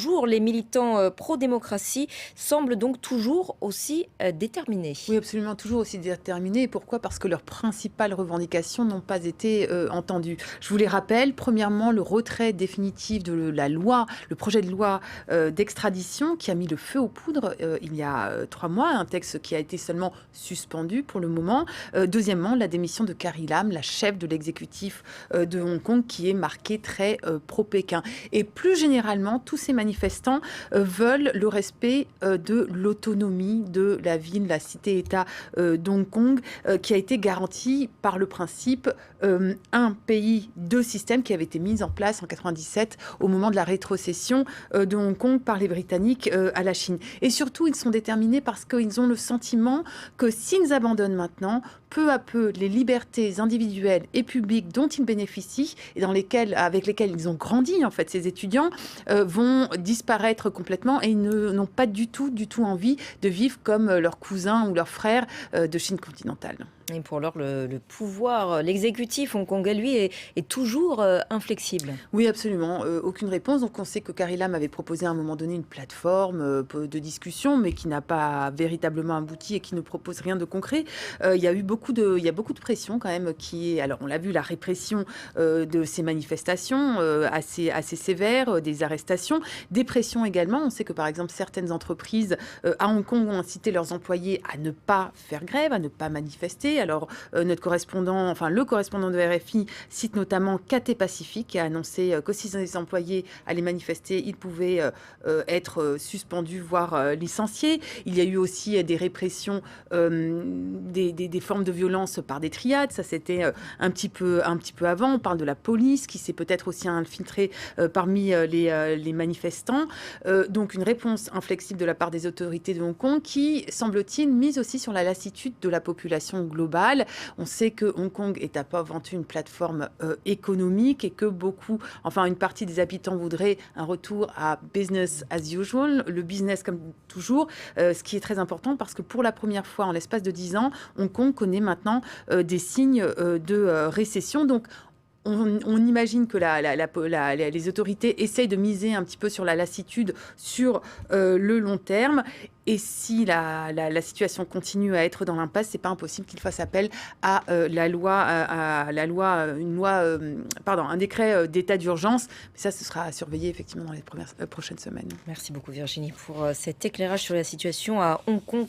toujours. Les militants pro-démocratie semblent donc toujours aussi déterminés. Oui, absolument, toujours aussi déterminés. Pourquoi? Parce que leurs principales revendications n'ont pas été entendues. Je vous les rappelle, premièrement, le retrait définitif de la loi, le projet de loi d'extradition qui a mis le feu aux poudres il y a 3 mois, un texte qui a été seulement suspendu pour le moment. Deuxièmement, la démission de Carrie Lam, la chef de l'exécutif de Hong Kong, qui est marquée très pro-Pékin. Et plus généralement, tous ces manifestants veulent le respect de l'autonomie de la ville, la cité-État d'Hong Kong, qui a été garantie par le principe un pays, deux systèmes, qui avait été mis en place en 97 au moment de la rétrocession de Hong Kong par les Britanniques à la Chine. Et surtout, ils sont déterminés parce qu'ils ont le sentiment que s'ils abandonnent maintenant, peu à peu, les libertés individuelles et publiques dont ils bénéficient et avec lesquelles ils ont grandi, en fait, ces étudiants, vont disparaître complètement et ils n'ont pas du tout envie de vivre comme leurs cousins ou leurs frères de Chine continentale. Et pour l'heure, le pouvoir, l'exécutif hongkongais, lui, est toujours inflexible. Oui, absolument. Aucune réponse. Donc, on sait que Carrie Lam avait proposé à un moment donné une plateforme de discussion, mais qui n'a pas véritablement abouti et qui ne propose rien de concret. Il y a beaucoup de pression quand même alors, on l'a vu, la répression de ces manifestations assez sévère, des arrestations, des pressions également. On sait que, par exemple, certaines entreprises à Hong Kong ont incité leurs employés à ne pas faire grève, à ne pas manifester. Alors, le correspondant de RFI cite notamment KT Pacific qui a annoncé que si les employés allaient manifester, ils pouvaient être suspendus, voire licenciés. Il y a eu aussi des répressions, des formes de violence par des triades. Ça, c'était un petit peu avant. On parle de la police qui s'est peut-être aussi infiltrée parmi les manifestants. Donc, une réponse inflexible de la part des autorités de Hong Kong qui, semble-t-il, mise aussi sur la lassitude de la population globale. On sait que Hong Kong est avant tout une plateforme économique et que une partie des habitants voudraient un retour à business as usual, le business comme toujours, ce qui est très important parce que pour la première fois en l'espace de 10 ans, Hong Kong connaît maintenant des signes de récession. Donc, on imagine que les autorités essayent de miser un petit peu sur la lassitude sur le long terme. Et si la situation continue à être dans l'impasse, c'est pas impossible qu'ils fassent appel à un décret d'état d'urgence. Mais ça, ce sera à surveiller effectivement dans les prochaines semaines. Merci beaucoup Virginie pour cet éclairage sur la situation à Hong Kong.